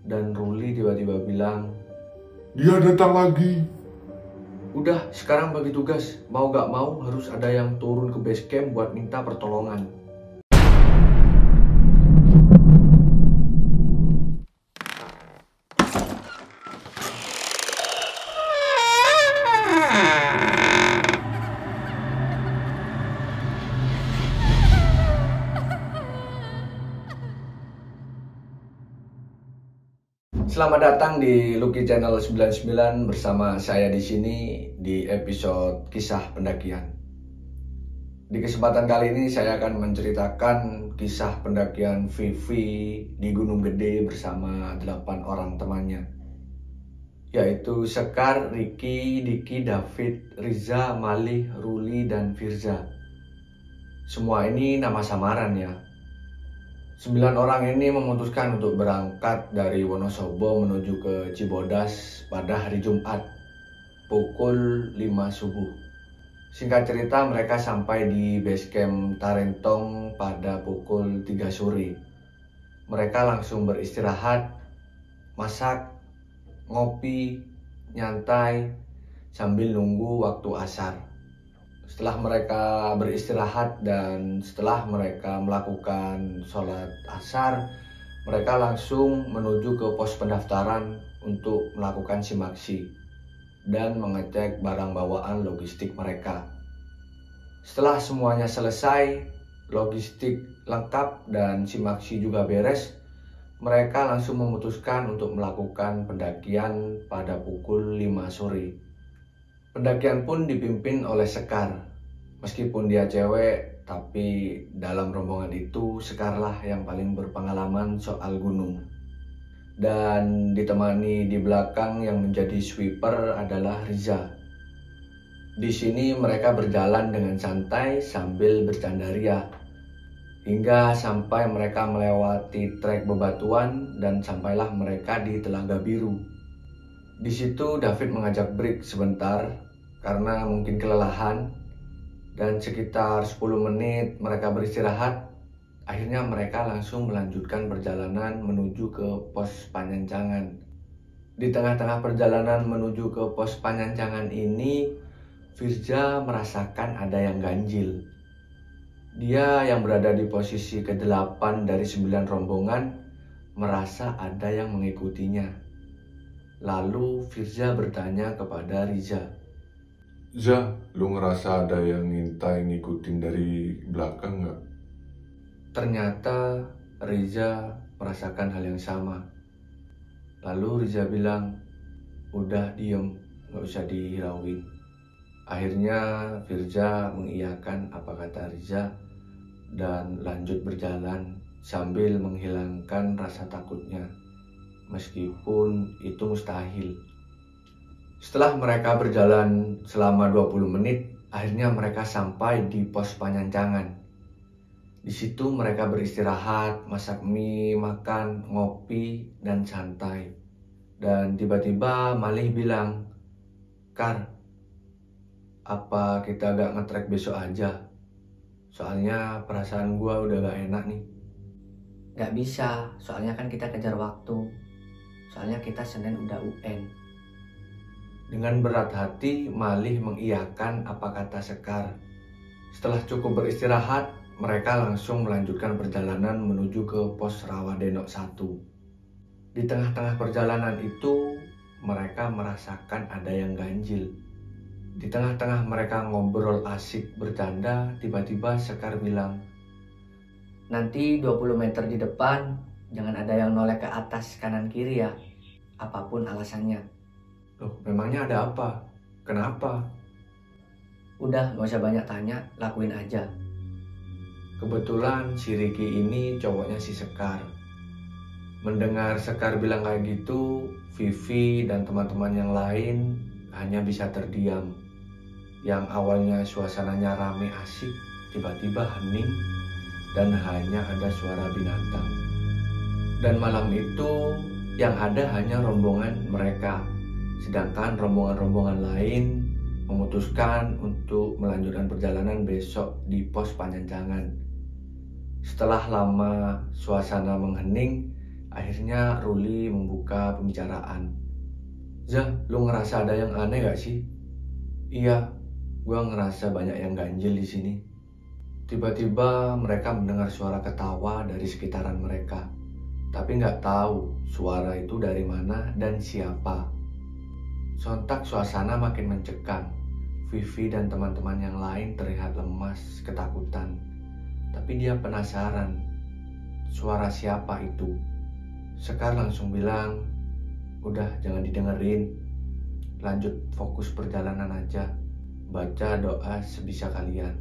dan Ruli tiba-tiba bilang, "Dia datang lagi." "Udah, sekarang bagi tugas. Mau gak mau harus ada yang turun ke base camp buat minta pertolongan." Selamat datang di Lucky Channel 99 bersama saya di sini di episode kisah pendakian. Di kesempatan kali ini saya akan menceritakan kisah pendakian Vivi di Gunung Gede bersama 8 orang temannya, yaitu Sekar, Ricky, Diki, David, Riza, Malih, Ruli, dan Firza. Semua ini nama samaran ya. 9 orang ini memutuskan untuk berangkat dari Wonosobo menuju ke Cibodas pada hari Jumat pukul 5 subuh. Singkat cerita, mereka sampai di base camp Tarentong pada pukul 3 sore. Mereka langsung beristirahat, masak, ngopi, nyantai sambil nunggu waktu asar. Setelah mereka beristirahat dan setelah mereka melakukan sholat asar, mereka langsung menuju ke pos pendaftaran untuk melakukan simaksi dan mengecek barang bawaan logistik mereka. Setelah semuanya selesai, logistik lengkap dan simaksi juga beres, mereka langsung memutuskan untuk melakukan pendakian pada pukul 5 sore. Pendakian pun dipimpin oleh Sekar. Meskipun dia cewek, tapi dalam rombongan itu Sekarlah yang paling berpengalaman soal gunung. Dan ditemani di belakang yang menjadi sweeper adalah Riza. Di sini mereka berjalan dengan santai sambil bercandaria hingga sampai mereka melewati trek bebatuan dan sampailah mereka di Telaga Biru. Di situ David mengajak break sebentar karena mungkin kelelahan, dan sekitar 10 menit mereka beristirahat. Akhirnya mereka langsung melanjutkan perjalanan menuju ke pos Panyancangan. Di tengah-tengah perjalanan menuju ke pos Panyancangan ini, Firza merasakan ada yang ganjil. Dia yang berada di posisi ke-8 dari 9 rombongan merasa ada yang mengikutinya. Lalu Firza bertanya kepada Riza, "Za, lu ngerasa ada yang ngikutin dari belakang nggak?" Ternyata Riza merasakan hal yang sama. Lalu Riza bilang, "Udah diem, gak usah dihirauin." Akhirnya Firza mengiyakan apa kata Riza dan lanjut berjalan sambil menghilangkan rasa takutnya, meskipun itu mustahil. Setelah mereka berjalan selama 20 menit, akhirnya mereka sampai di pos Panyancangan. Di situ mereka beristirahat, masak mie, makan, ngopi, dan santai. Dan tiba-tiba Malih bilang, "Kar, apa kita gak ngetrek besok aja? Soalnya perasaan gua udah gak enak nih." "Gak bisa, soalnya kan kita kejar waktu. Soalnya kita Senin udah UN." Dengan berat hati, Malih mengiyakan apa kata Sekar. Setelah cukup beristirahat, mereka langsung melanjutkan perjalanan menuju ke pos Rawadenok 1. Di tengah-tengah perjalanan itu, mereka merasakan ada yang ganjil. Di tengah-tengah mereka ngobrol asik bercanda, tiba-tiba Sekar bilang, "Nanti 20 meter di depan, jangan ada yang noleh ke atas kanan kiri ya, apapun alasannya." "Loh, memangnya ada apa? Kenapa?" "Udah, gak usah banyak tanya, lakuin aja." Kebetulan si Ricky ini cowoknya si Sekar. Mendengar Sekar bilang kayak gitu, Vivi dan teman-teman yang lain hanya bisa terdiam. Yang awalnya suasananya rame asik, tiba-tiba hening dan hanya ada suara binatang. Dan malam itu yang ada hanya rombongan mereka. Sedangkan rombongan-rombongan lain memutuskan untuk melanjutkan perjalanan besok di pos Panyancangan. Setelah lama suasana menghening, Akhirnya Ruli membuka pembicaraan. Zah, lu ngerasa ada yang aneh gak sih? Iya, gue ngerasa banyak yang ganjil di sini. Tiba-tiba mereka mendengar suara ketawa dari sekitaran mereka, tapi nggak tahu suara itu dari mana dan siapa. Sontak suasana makin mencekam. Vivi dan teman-teman yang lain terlihat lemas, ketakutan. Tapi dia penasaran, suara siapa itu? Sekar langsung bilang, udah jangan didengerin, lanjut fokus perjalanan aja, baca doa sebisa kalian.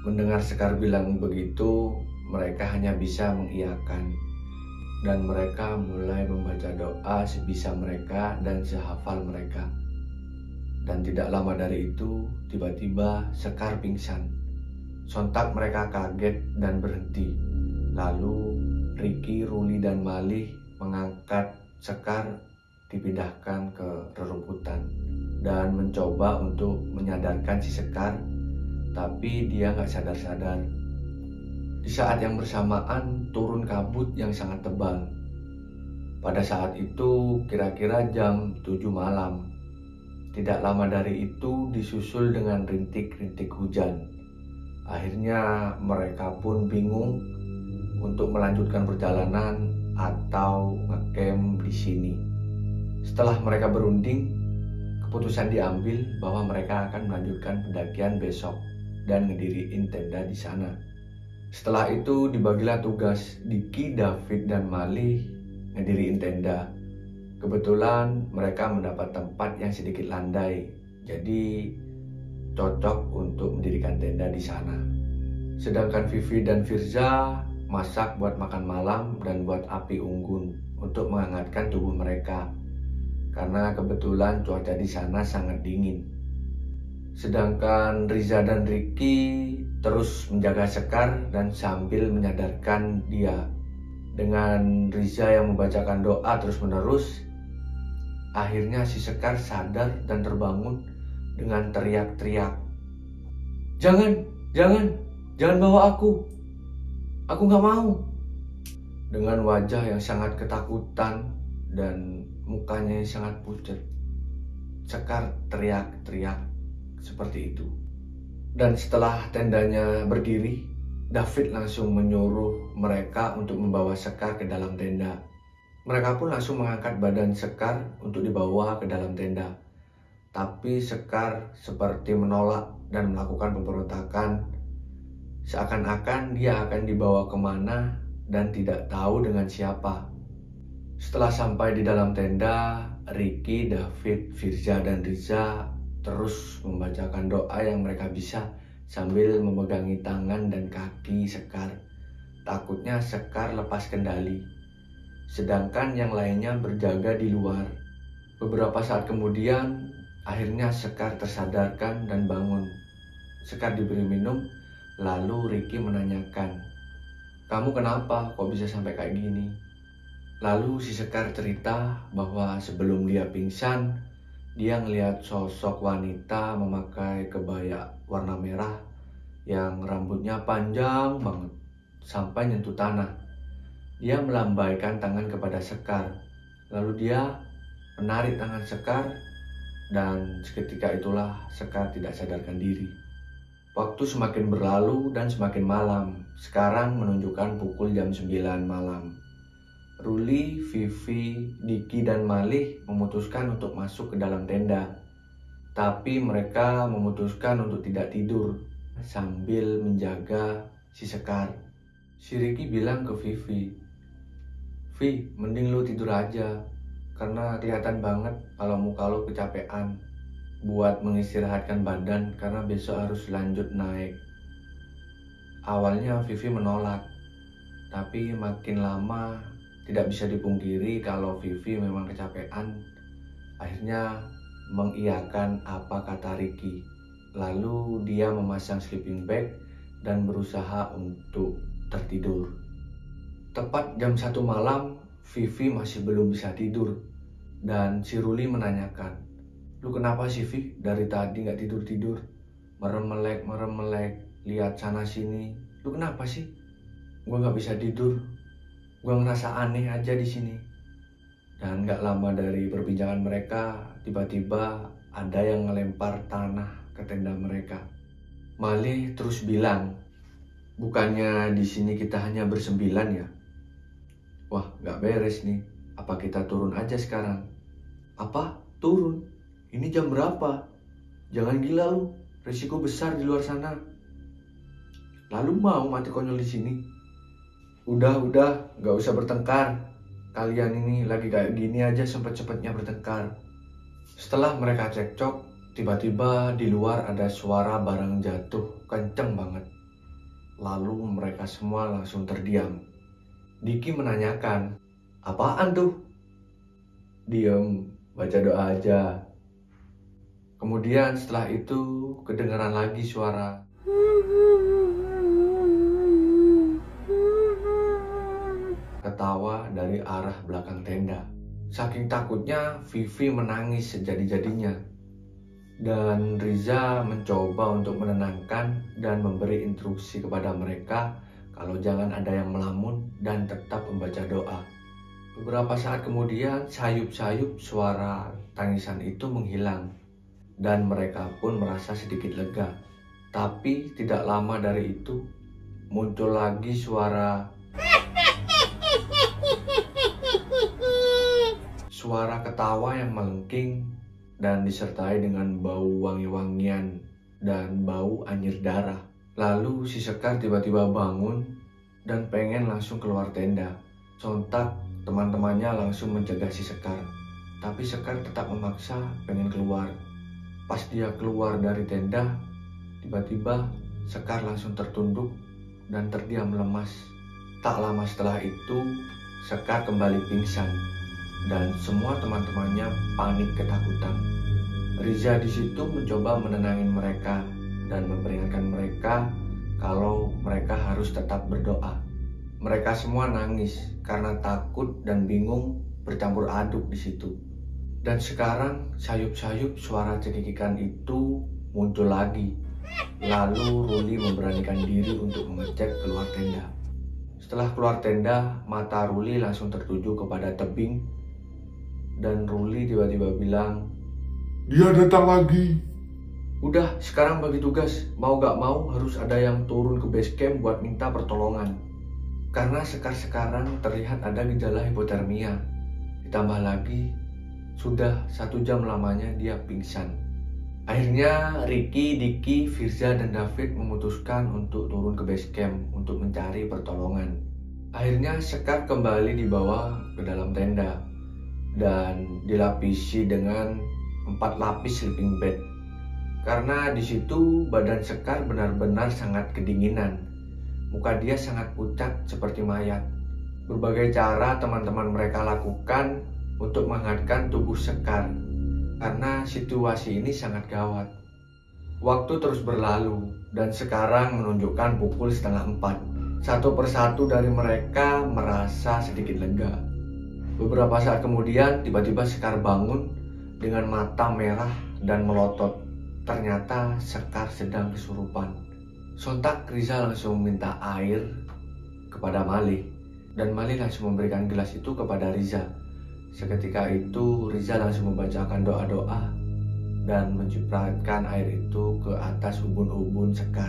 Mendengar Sekar bilang begitu, mereka hanya bisa mengiyakan. Dan mereka mulai membaca doa sebisa mereka dan sehafal mereka. Dan tidak lama dari itu, tiba-tiba Sekar pingsan. Sontak mereka kaget dan berhenti. Lalu Ricky, Ruli, dan Malih mengangkat Sekar dipindahkan ke rerumputan dan mencoba untuk menyadarkan si Sekar, tapi dia nggak sadar-sadar. Di saat yang bersamaan turun kabut yang sangat tebal. Pada saat itu kira-kira jam 7 malam. Tidak lama dari itu disusul dengan rintik-rintik hujan. Akhirnya mereka pun bingung untuk melanjutkan perjalanan atau ngecamp di sini. Setelah mereka berunding, keputusan diambil bahwa mereka akan melanjutkan pendakian besok dan ngediriin tenda di sana. Setelah itu dibagilah tugas Diki, David, dan Malih ngediriin tenda. Kebetulan mereka mendapat tempat yang sedikit landai, jadi cocok untuk mendirikan tenda di sana. Sedangkan Vivi dan Firza masak buat makan malam dan buat api unggun untuk menghangatkan tubuh mereka, karena kebetulan cuaca di sana sangat dingin. Sedangkan Riza dan Ricky terus menjaga Sekar dan sambil menyadarkan dia. Dengan Riza yang membacakan doa terus-menerus, akhirnya si Sekar sadar dan terbangun dengan teriak-teriak. Jangan bawa aku nggak mau. Dengan wajah yang sangat ketakutan dan mukanya yang sangat pucat, Sekar teriak-teriak seperti itu. Dan setelah tendanya berdiri, David langsung menyuruh mereka untuk membawa Sekar ke dalam tenda. Mereka pun langsung mengangkat badan Sekar untuk dibawa ke dalam tenda. Tapi Sekar seperti menolak dan melakukan pemberontakan. Seakan-akan dia akan dibawa kemana dan tidak tahu dengan siapa. Setelah sampai di dalam tenda, Ricky, David, Firza, dan Riza terus membacakan doa yang mereka bisa sambil memegangi tangan dan kaki Sekar. Takutnya Sekar lepas kendali. Sedangkan yang lainnya berjaga di luar. Beberapa saat kemudian, akhirnya Sekar tersadarkan dan bangun. Sekar diberi minum, lalu Ricky menanyakan, "Kamu kenapa kok bisa sampai kayak gini?" Lalu si Sekar cerita bahwa sebelum dia pingsan, dia ngelihat sosok wanita memakai kebaya warna merah yang rambutnya panjang banget sampai nyentuh tanah. Dia melambaikan tangan kepada Sekar, lalu dia menarik tangan Sekar, dan seketika itulah Sekar tidak sadarkan diri. Waktu semakin berlalu dan semakin malam. Sekarang menunjukkan pukul jam 9 malam. Ruli, Vivi, Diki, dan Malih memutuskan untuk masuk ke dalam tenda. Tapi mereka memutuskan untuk tidak tidur sambil menjaga si Sekar. Si Ricky bilang ke Vivi, "Vi, mending lu tidur aja, karena kelihatan banget kalau muka lu kecapean, buat mengistirahatkan badan karena besok harus lanjut naik." Awalnya Vivi menolak, tapi makin lama tidak bisa dipungkiri kalau Vivi memang kecapean. Akhirnya mengiyakan apa kata Ricky. Lalu dia memasang sleeping bag dan berusaha untuk tertidur. Tepat jam 1 malam, Vivi masih belum bisa tidur. Dan si Ruli menanyakan, "Lu kenapa sih, Vi? Dari tadi gak tidur-tidur? Merem-melek, lihat sana sini. Lu kenapa sih?" "Gue gak bisa tidur. Gue ngerasa aneh aja di sini. Dan gak lama dari perbincangan mereka, tiba-tiba ada yang ngelempar tanah ke tenda mereka. Malih terus bilang, bukannya di sini kita hanya bersembilan ya? Wah, gak beres nih. Apa kita turun aja sekarang? Apa? Turun? Ini jam berapa? Jangan gila lu, risiko besar di luar sana. Lalu mau mati konyol di sini? Udah, gak usah bertengkar. Kalian ini lagi kayak gini aja cepet-cepetnya bertengkar. Setelah mereka cekcok, tiba-tiba di luar ada suara barang jatuh kenceng banget. Lalu mereka semua langsung terdiam. Diki menanyakan, apaan tuh? Diem, baca doa aja. Kemudian setelah itu kedengaran lagi suara. Ketawa dari arah belakang tenda. Saking takutnya, Vivi menangis sejadi-jadinya. Dan Riza mencoba untuk menenangkan dan memberi instruksi kepada mereka kalau jangan ada yang melamun dan tetap membaca doa. Beberapa saat kemudian, sayup-sayup suara tangisan itu menghilang. Dan mereka pun merasa sedikit lega. Tapi tidak lama dari itu, muncul lagi suara ketawa yang melengking dan disertai dengan bau wangi-wangian dan bau anyir darah. Lalu si Sekar tiba-tiba bangun dan pengen langsung keluar tenda. Sontak teman-temannya langsung mencegah si Sekar. Tapi Sekar tetap memaksa pengen keluar. Pas dia keluar dari tenda, tiba-tiba Sekar langsung tertunduk dan terdiam lemas. Tak lama setelah itu, Sekar kembali pingsan dan semua teman-temannya panik ketakutan. Riza di situ mencoba menenangin mereka dan memperingatkan mereka kalau mereka harus tetap berdoa. Mereka semua nangis karena takut dan bingung bercampur aduk di situ. Dan sekarang sayup-sayup suara cekikikan itu muncul lagi. Lalu Ruli memberanikan diri untuk mengecek keluar tenda. Setelah keluar tenda, mata Ruli langsung tertuju kepada tebing. Dan Ruli tiba-tiba bilang, "Dia datang lagi." Udah, sekarang bagi tugas. Mau gak mau harus ada yang turun ke base camp buat minta pertolongan. Karena sekarang terlihat ada gejala hipotermia. Ditambah lagi, sudah 1 jam lamanya dia pingsan. Akhirnya Ricky, Diki, Firza, dan David memutuskan untuk turun ke base camp untuk mencari pertolongan. Akhirnya Sekar kembali dibawa ke dalam tenda dan dilapisi dengan 4 lapis sleeping bag. Karena di situ badan Sekar benar-benar sangat kedinginan. Muka dia sangat pucat seperti mayat. Berbagai cara teman-teman mereka lakukan untuk menghangatkan tubuh Sekar karena situasi ini sangat gawat. Waktu terus berlalu dan sekarang menunjukkan pukul 3:30. Satu persatu dari mereka merasa sedikit lega. Beberapa saat kemudian tiba-tiba Sekar bangun dengan mata merah dan melotot. Ternyata Sekar sedang kesurupan. Sontak Riza langsung minta air kepada Malih dan Malih langsung memberikan gelas itu kepada Riza. Seketika itu Riza langsung membacakan doa-doa dan mencipratkan air itu ke atas ubun-ubun Sekar.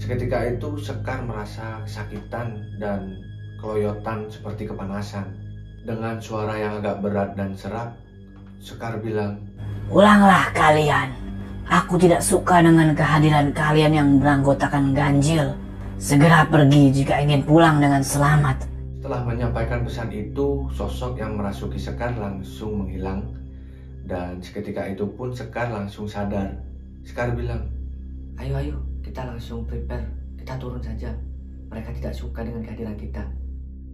Seketika itu Sekar merasa kesakitan dan keloyotan seperti kepanasan. Dengan suara yang agak berat dan serak, Sekar bilang, "Pulanglah kalian. Aku tidak suka dengan kehadiran kalian yang beranggotakan ganjil. Segera pergi jika ingin pulang dengan selamat." Setelah menyampaikan pesan itu, sosok yang merasuki Sekar langsung menghilang. Dan seketika itu pun Sekar langsung sadar. Sekar bilang, Ayo, kita langsung prepare. Kita turun saja. Mereka tidak suka dengan kehadiran kita."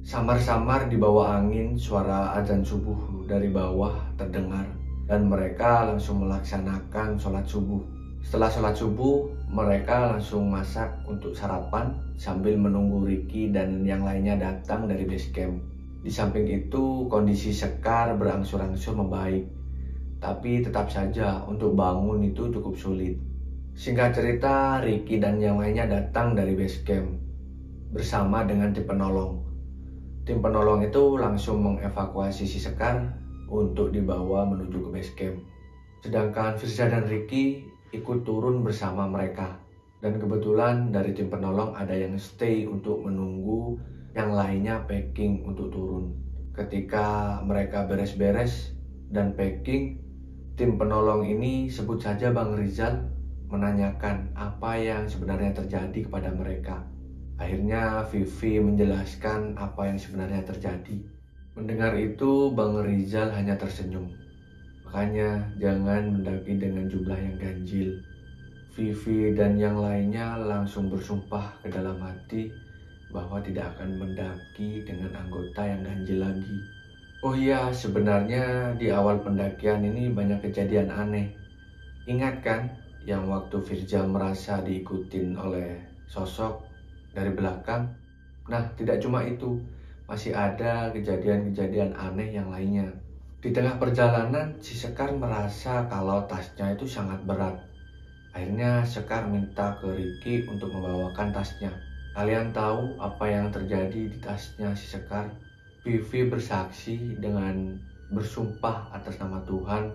Samar-samar di bawah angin, suara azan subuh dari bawah terdengar. Dan mereka langsung melaksanakan sholat subuh. Setelah sholat subuh, mereka langsung masak untuk sarapan sambil menunggu Ricky dan yang lainnya datang dari base camp. Di samping itu, kondisi Sekar berangsur-angsur membaik. Tapi tetap saja untuk bangun itu cukup sulit. Singkat cerita, Ricky dan yang lainnya datang dari base camp bersama dengan tim penolong. Tim penolong itu langsung mengevakuasi si Sekar untuk dibawa menuju ke base camp. Sedangkan Firza dan Ricky ikut turun bersama mereka. Dan kebetulan dari tim penolong ada yang stay untuk menunggu yang lainnya packing untuk turun. Ketika mereka beres-beres dan packing, tim penolong ini, sebut saja Bang Rizal, menanyakan apa yang sebenarnya terjadi kepada mereka. Akhirnya Vivi menjelaskan apa yang sebenarnya terjadi. Mendengar itu, Bang Rizal hanya tersenyum. Makanya jangan mendaki dengan jumlah yang ganjil. Vivi dan yang lainnya langsung bersumpah ke dalam hati bahwa tidak akan mendaki dengan anggota yang ganjil lagi. Oh iya, sebenarnya di awal pendakian ini banyak kejadian aneh. Ingat kan yang waktu Firza merasa diikutin oleh sosok dari belakang? Nah, tidak cuma itu, masih ada kejadian-kejadian aneh yang lainnya. Di tengah perjalanan, si Sekar merasa kalau tasnya itu sangat berat. Akhirnya Sekar minta ke Ricky untuk membawakan tasnya. Kalian tahu apa yang terjadi di tasnya si Sekar? Vivi bersaksi dengan bersumpah atas nama Tuhan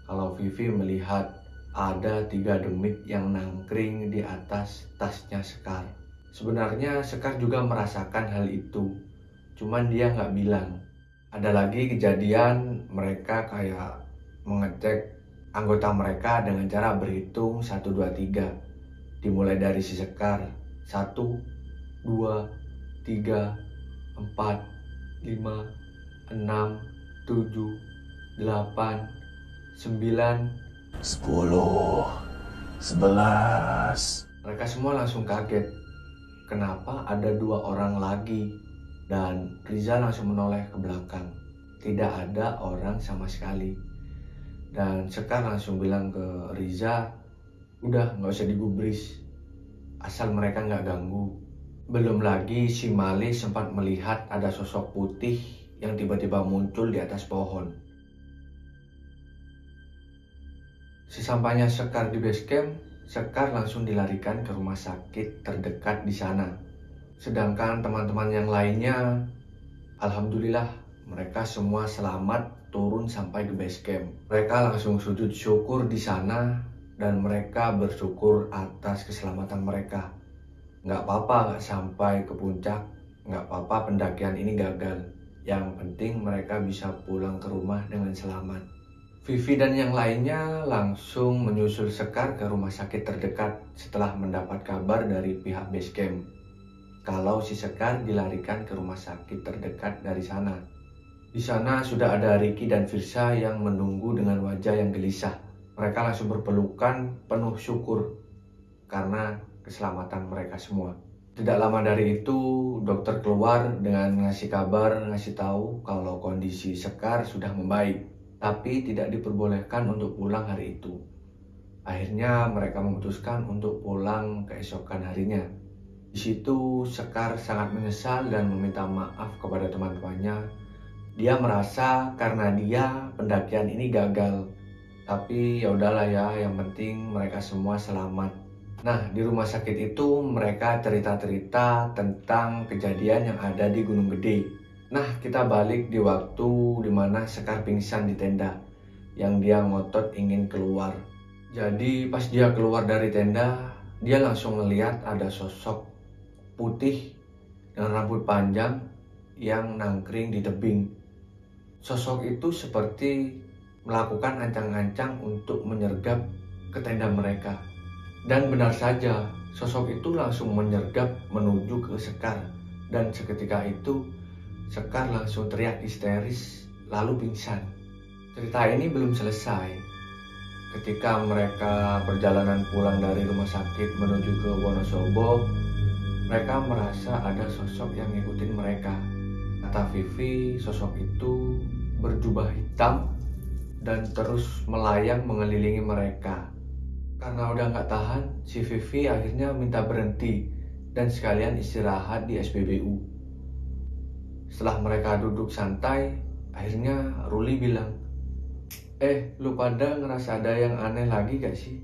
kalau Vivi melihat ada 3 demit yang nangkring di atas tasnya Sekar. Sebenarnya Sekar juga merasakan hal itu, cuman dia nggak bilang. Ada lagi kejadian mereka kayak mengecek anggota mereka dengan cara berhitung 1, 2, 3. Dimulai dari si Sekar. 1, 2, 3, 4, 5, 6, 7, 8, 9, 10, 11. Mereka semua langsung kaget. Kenapa ada 2 orang lagi? Dan Riza langsung menoleh ke belakang. Tidak ada orang sama sekali. Dan Sekar langsung bilang ke Riza, udah nggak usah digubris, asal mereka nggak ganggu. Belum lagi si Male sempat melihat ada sosok putih yang tiba-tiba muncul di atas pohon. Sesampainya Sekar di base camp, Sekar langsung dilarikan ke rumah sakit terdekat di sana. Sedangkan teman-teman yang lainnya, alhamdulillah mereka semua selamat turun sampai ke base camp. Mereka langsung sujud syukur di sana dan mereka bersyukur atas keselamatan mereka. Nggak apa-apa nggak sampai ke puncak, nggak apa-apa pendakian ini gagal. Yang penting mereka bisa pulang ke rumah dengan selamat. Vivi dan yang lainnya langsung menyusul Sekar ke rumah sakit terdekat setelah mendapat kabar dari pihak base camp kalau si Sekar dilarikan ke rumah sakit terdekat dari sana. Di sana sudah ada Ricky dan Firza yang menunggu dengan wajah yang gelisah. Mereka langsung berpelukan penuh syukur karena keselamatan mereka semua. Tidak lama dari itu, dokter keluar dengan ngasih kabar, ngasih tahu kalau kondisi Sekar sudah membaik, tapi tidak diperbolehkan untuk pulang hari itu. Akhirnya mereka memutuskan untuk pulang keesokan harinya. Di situ Sekar sangat menyesal dan meminta maaf kepada teman-temannya. Dia merasa karena dia pendakian ini gagal. Tapi ya udahlah ya, yang penting mereka semua selamat. Nah, di rumah sakit itu mereka cerita-cerita tentang kejadian yang ada di Gunung Gede. Nah, kita balik di waktu dimana Sekar pingsan di tenda, yang dia ngotot ingin keluar. Jadi pas dia keluar dari tenda, dia langsung melihat ada sosok putih dengan rambut panjang yang nangkring di tebing. Sosok itu seperti melakukan ancang-ancang untuk menyergap ke tenda mereka. Dan benar saja, sosok itu langsung menyergap menuju ke Sekar. Dan seketika itu, Sekar langsung teriak histeris, lalu pingsan. Cerita ini belum selesai. Ketika mereka perjalanan pulang dari rumah sakit menuju ke Wonosobo, mereka merasa ada sosok yang ngikutin mereka. Kata Vivi, sosok itu berjubah hitam dan terus melayang mengelilingi mereka. Karena udah nggak tahan, si Vivi akhirnya minta berhenti dan sekalian istirahat di SPBU. Setelah mereka duduk santai, akhirnya Ruli bilang, lu pada ngerasa ada yang aneh lagi gak sih?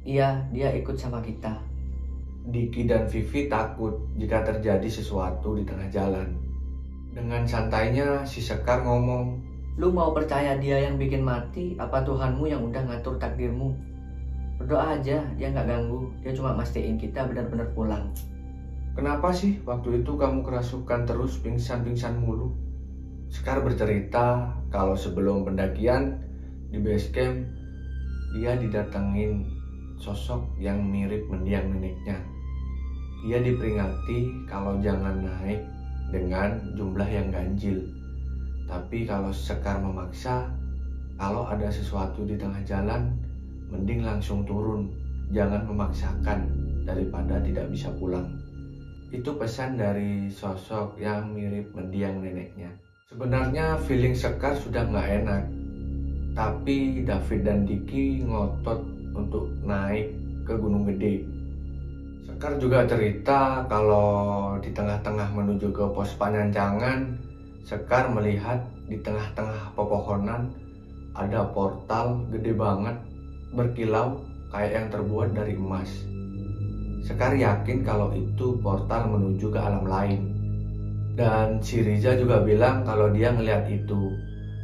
Iya, dia ikut sama kita. Diki dan Vivi takut jika terjadi sesuatu di tengah jalan. Dengan santainya si Sekar ngomong, Lu mau percaya dia yang bikin mati, apa Tuhanmu yang udah ngatur takdirmu? Berdoa aja, dia nggak ganggu. Dia cuma mastiin kita benar-benar pulang. kenapa sih waktu itu kamu kerasukan terus pingsan-pingsan mulu? Sekar bercerita kalau sebelum pendakian di base camp, dia didatengin sosok yang mirip mendiang neneknya. Dia diperingati kalau jangan naik dengan jumlah yang ganjil. Tapi kalau Sekar memaksa, kalau ada sesuatu di tengah jalan, mending langsung turun. Jangan memaksakan daripada tidak bisa pulang. Itu pesan dari sosok yang mirip mendiang neneknya. Sebenarnya feeling Sekar sudah nggak enak. Tapi David dan Diki ngotot untuk naik ke Gunung Gede. Sekar juga cerita kalau di tengah-tengah menuju ke pos Panjanjangan, Sekar melihat di tengah-tengah pepohonan ada portal gede banget berkilau kayak yang terbuat dari emas. Sekar yakin kalau itu portal menuju ke alam lain. Dan si Riza juga bilang kalau dia ngeliat itu.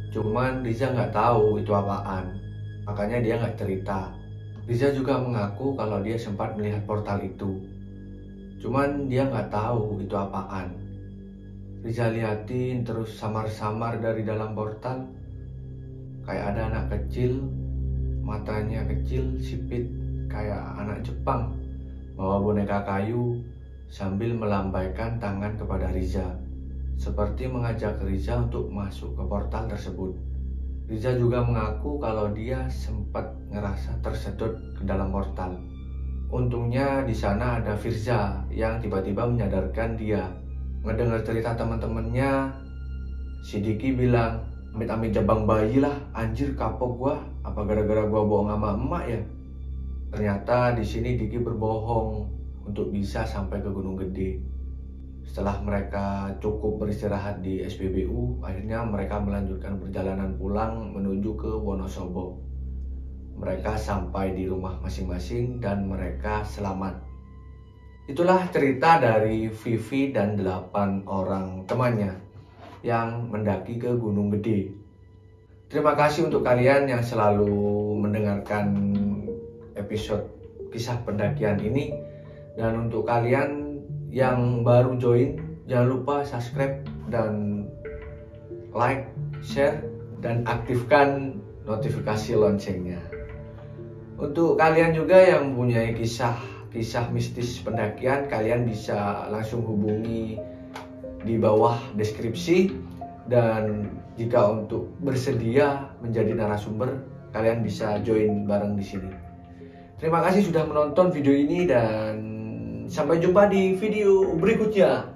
Cuman Riza nggak tahu itu apaan. Makanya dia nggak cerita. Riza juga mengaku kalau dia sempat melihat portal itu. Cuman dia nggak tahu itu apaan. Riza liatin terus samar-samar dari dalam portal. Kayak ada anak kecil, matanya kecil, sipit, kayak anak Jepang. Bawa boneka kayu sambil melambaikan tangan kepada Riza. Seperti mengajak Riza untuk masuk ke portal tersebut. Riza juga mengaku kalau dia sempat ngerasa tersedot ke dalam portal. Untungnya di sana ada Firza yang tiba-tiba menyadarkan dia. Ngedengar cerita teman-temannya, si Diki bilang, amit-amit jabang bayi lah, anjir kapok gua, apa gara-gara gua bohong sama emak ya? Ternyata di sini Diki berbohong untuk bisa sampai ke Gunung Gede. Setelah mereka cukup beristirahat di SPBU, akhirnya mereka melanjutkan perjalanan pulang menuju ke Wonosobo. Mereka sampai di rumah masing-masing dan mereka selamat. Itulah cerita dari Vivi dan 8 orang temannya yang mendaki ke Gunung Gede. Terima kasih untuk kalian yang selalu mendengarkan episode kisah pendakian ini. Dan untuk kalian yang baru join, jangan lupa subscribe dan like, share, dan aktifkan notifikasi loncengnya. Untuk kalian juga yang punya kisah mistis pendakian, kalian bisa langsung hubungi di bawah deskripsi. Dan jika untuk bersedia menjadi narasumber, kalian bisa join bareng di sini. Terima kasih sudah menonton video ini dan sampai jumpa di video berikutnya.